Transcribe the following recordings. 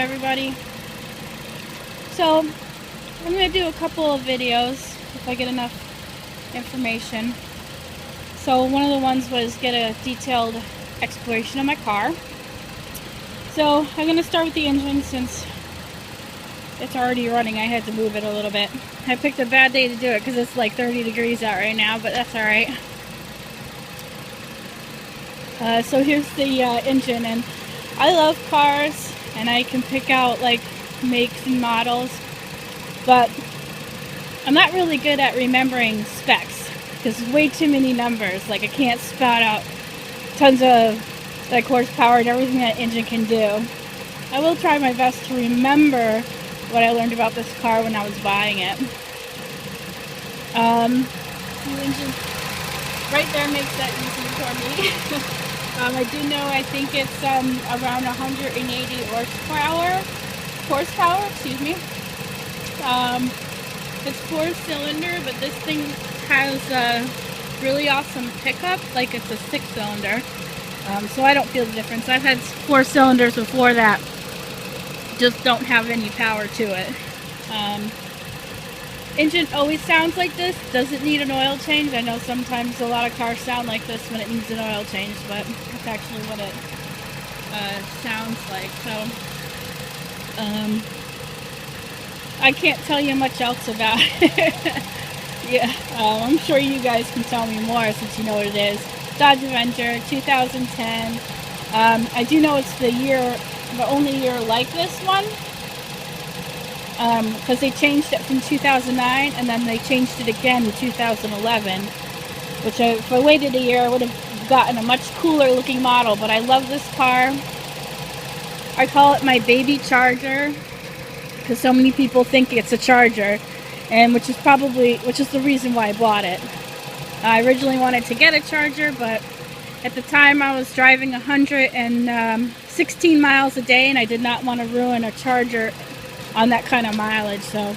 everybody. So I'm going to do a couple of videos if I get enough information. So one of the ones was get a detailed exploration of my car. So I'm going to start with the engine since it's already running. I had to move it a little bit. I picked a bad day to do it because it's like 30 degrees out right now, but that's alright. So here's the engine, and I love cars and I can pick out like makes and models, but I'm not really good at remembering specs because there's way too many numbers. Like I can't spout out tons of like horsepower and everything that engine can do. I will try my best to remember what I learned about this car when I was buying it. The engine right there makes that easy for me. I do know I think it's around 180 horsepower, excuse me. It's 4-cylinder, but this thing has a really awesome pickup, like it's a 6-cylinder. So I don't feel the difference. I've had 4 cylinders before that just don't have any power to it. Engine always sounds like this. Doesn't need an oil change. I know sometimes a lot of cars sound like this when it needs an oil change, but that's actually what it sounds like. So I can't tell you much else about it. Yeah, I'm sure you guys can tell me more since you know what it is. Dodge Avenger, 2010. I do know it's the only year like this one, because they changed it from 2009 and then they changed it again in 2011, which if I waited a year I would have gotten a much cooler looking model. But I love this car. I call it my baby Charger because so many people think it's a Charger, and which is the reason why I bought it. I originally wanted to get a Charger, but at the time I was driving 116 miles a day and I did not want to ruin a Charger on that kind of mileage, so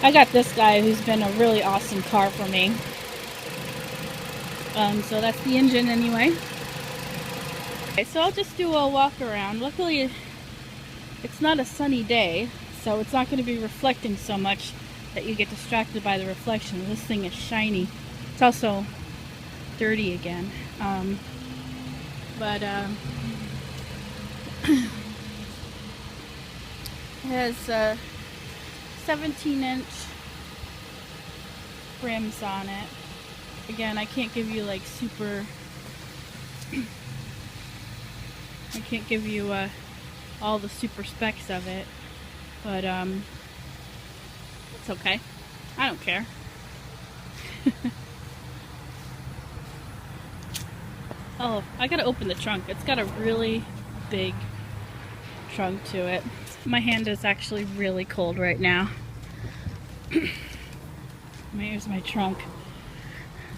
I got this guy who's been a really awesome car for me. So that's the engine anyway. Okay, so I'll just do a walk around. Luckily it's not a sunny day, so it's not going to be reflecting so much that you get distracted by the reflection. This thing is shiny. It's also dirty again. It has 17-inch rims on it. Again, I can't give you like super... I can't give you all the super specs of it, but it's okay. I don't care. Oh, I gotta open the trunk. It's got a really big trunk to it. My hand is actually really cold right now. Here's my trunk.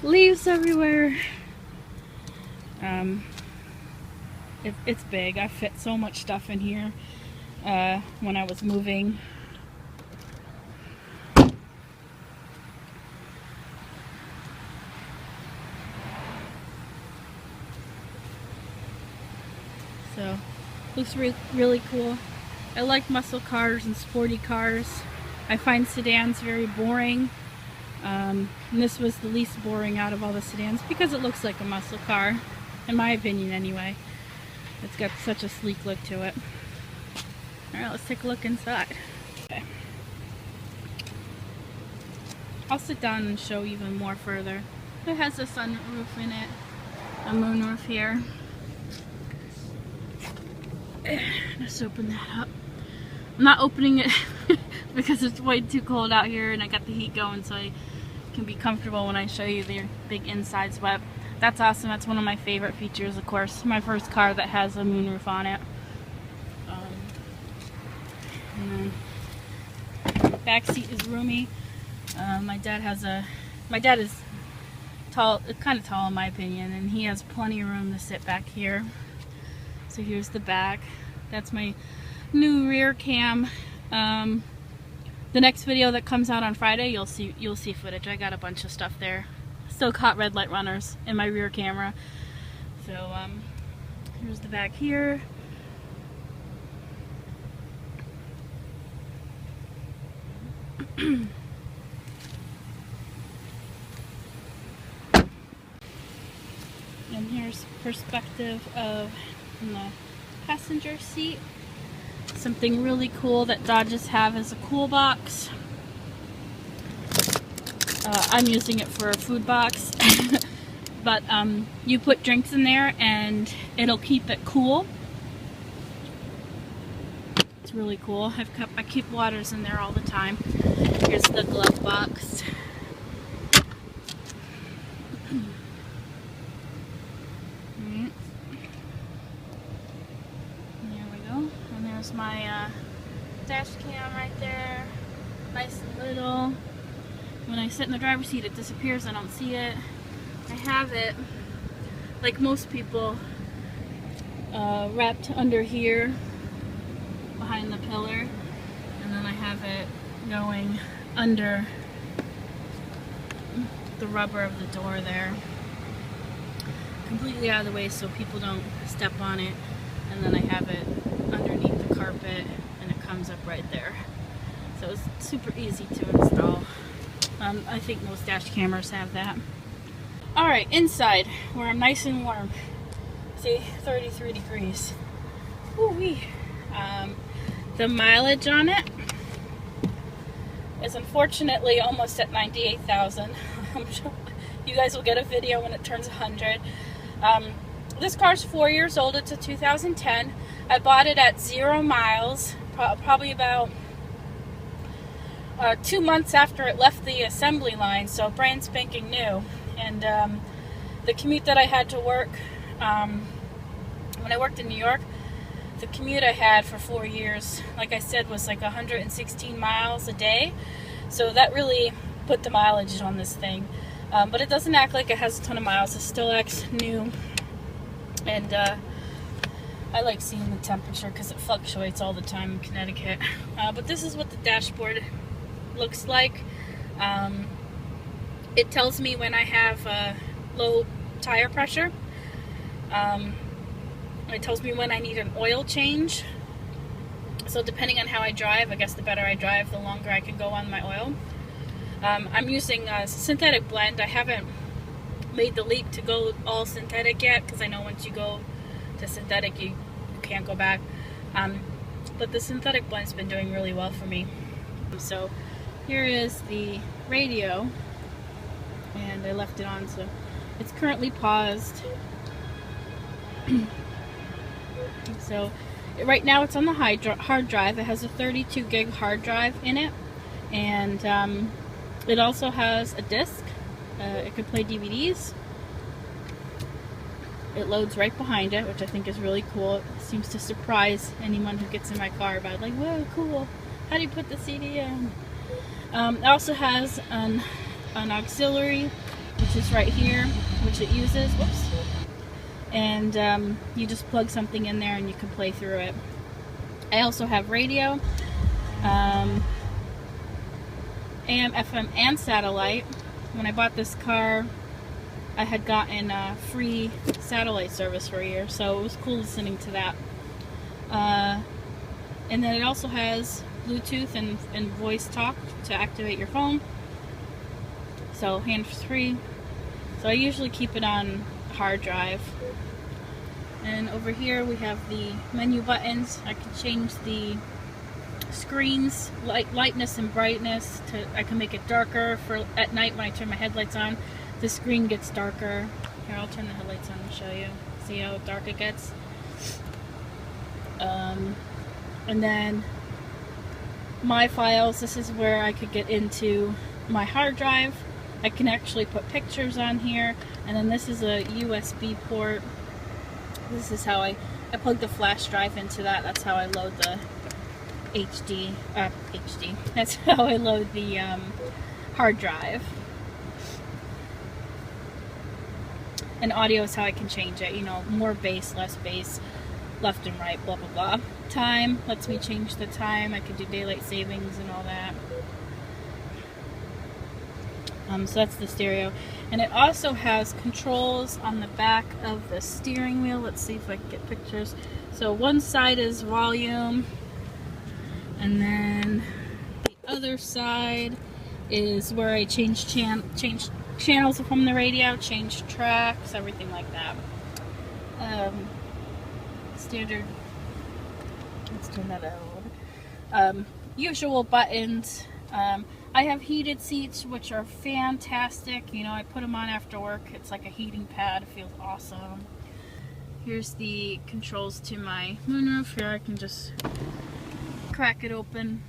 Leaves everywhere. It's big. I fit so much stuff in here when I was moving. So, looks really cool. I like muscle cars and sporty cars. I find sedans very boring. And this was the least boring out of all the sedans because it looks like a muscle car, in my opinion anyway. It's got such a sleek look to it. Alright, let's take a look inside. Okay. I'll sit down and show even more further. It has a sunroof in it, a moonroof here. Let's open that up. I'm not opening it because it's way too cold out here and I got the heat going so I can be comfortable when I show you the big insides. But that's awesome. That's one of my favorite features, of course. My first car that has a moonroof on it. And then back seat is roomy. My dad is tall, kind of tall in my opinion, and he has plenty of room to sit back here. So here's the back. That's my new rear cam. The next video that comes out on Friday, you'll see footage. I got a bunch of stuff there. Still caught red light runners in my rear camera. So here's the back here. And here's perspective of in the passenger seat. Something really cool that Dodges have is a cool box. I'm using it for a food box, but you put drinks in there and it'll keep it cool. It's really cool. I keep waters in there all the time. Here's the glove box. There we go. And there's my dash cam right there. Nice and little. When I sit in the driver's seat, it disappears. I don't see it. I have it, like most people, wrapped under here behind the pillar, and then I have it going under the rubber of the door there, completely out of the way so people don't step on it, and then I have it underneath the carpet and it comes up right there. So it's super easy to install. I think most dash cameras have that. Alright, inside, where I'm nice and warm. See, 33 degrees. Woo-wee. The mileage on it is unfortunately almost at 98,000. I'm sure you guys will get a video when it turns 100. This car's 4 years old. It's a 2010. I bought it at 0 miles, probably about 2 months after it left the assembly line, so brand spanking new. And the commute that I had to work, when I worked in New York, the commute I had for 4 years, like I said, was like 116 miles a day. So that really put the mileage on this thing. But it doesn't act like it has a ton of miles. It still acts new. And I like seeing the temperature because it fluctuates all the time in Connecticut. But this is what the dashboard looks like. It tells me when I have low tire pressure. It tells me when I need an oil change. So depending on how I drive, I guess the better I drive, the longer I can go on my oil. I'm using a synthetic blend. I haven't made the leap to go all synthetic yet because I know once you go to synthetic you can't go back. But the synthetic blend's been doing really well for me. So here is the radio, and I left it on, so it's currently paused. So right now it's on the hard drive. It has a 32 gig hard drive in it, and it also has a disc. It could play DVDs. It loads right behind it, which I think is really cool. It seems to surprise anyone who gets in my car about, like, whoa, cool, how do you put the CD in? It also has an auxiliary, which is right here, which it uses. Whoops. And you just plug something in there and you can play through it. I also have radio, AM, FM, and satellite. When I bought this car, I had gotten a free satellite service for a year, so it was cool listening to that. And then it also has Bluetooth and voice talk to activate your phone. So hands-free. So I usually keep it on hard drive. And over here we have the menu buttons. I can change the screen's lightness and brightness. I can make it darker for at night when I turn my headlights on. The screen gets darker. Here, I'll turn the headlights on and show you. See how dark it gets? And then my files, this is where I could get into my hard drive. I can actually put pictures on here. And then this is a USB port. This is how I plug the flash drive into that. That's how I load the HD. That's how I load the hard drive. And audio is how I can change it. You know, more bass, less bass, left and right, blah, blah, blah. Time lets me change the time. I can do daylight savings and all that. So that's the stereo. And it also has controls on the back of the steering wheel. Let's see if I can get pictures. So one side is volume, and then the other side is where I change channels from the radio, change tracks, everything like that. Standard. Let's turn that out. Usual buttons. I have heated seats, which are fantastic. You know, I put them on after work. It's like a heating pad. It feels awesome. Here's the controls to my moonroof. Here I can just crack it open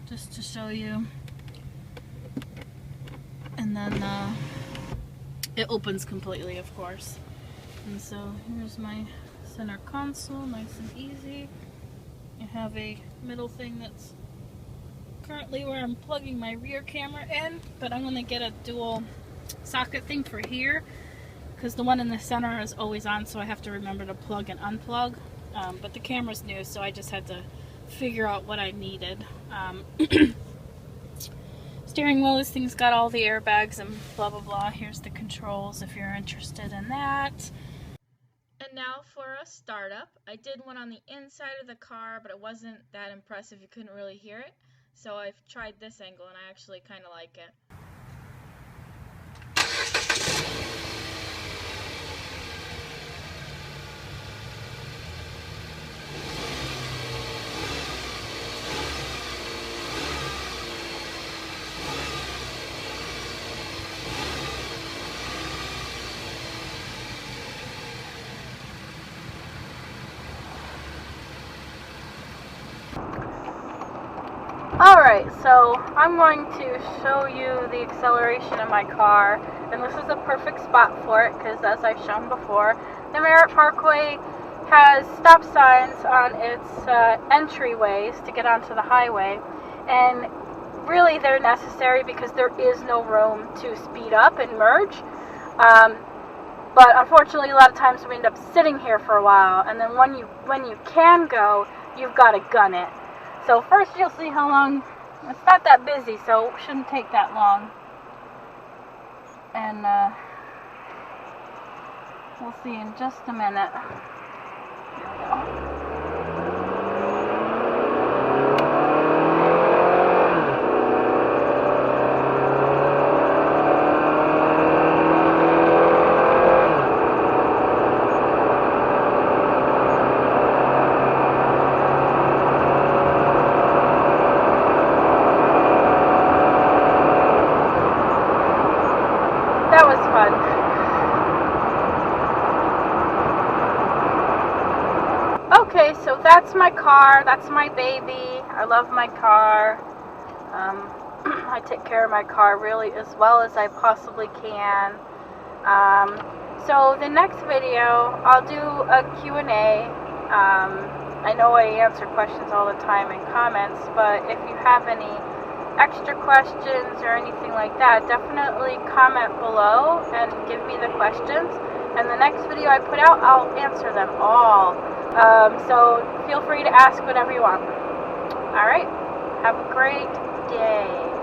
just to show you. And then it opens completely, of course. And so here's my center console, nice and easy. I have a middle thing that's currently where I'm plugging my rear camera in, but I'm going to get a dual socket thing for here because the one in the center is always on, so I have to remember to plug and unplug. But the camera's new, so I just had to figure out what I needed. Steering wheel, this thing's got all the airbags and blah blah blah. Here's the controls if you're interested in that. And now for a startup. I did one on the inside of the car, but it wasn't that impressive. You couldn't really hear it. So I've tried this angle and I actually kind of like it. Alright, so I'm going to show you the acceleration of my car, and this is a perfect spot for it because, as I've shown before, the Merritt Parkway has stop signs on its entryways to get onto the highway, and really they're necessary because there is no room to speed up and merge. But unfortunately, a lot of times we end up sitting here for a while, and then when you can go, you've got to gun it. So first you'll see how long, it's not that busy, so it shouldn't take that long. And we'll see in just a minute. Here we go. That was fun. Okay, so that's my car. That's my baby. I love my car. I take care of my car really as well as I possibly can. So the next video, I'll do a Q&A. I know I answer questions all the time in comments, but if you have any extra questions or anything like that, definitely comment below and give me the questions, and the next video I put out, I'll answer them all. So feel free to ask whatever you want. Alright, have a great day.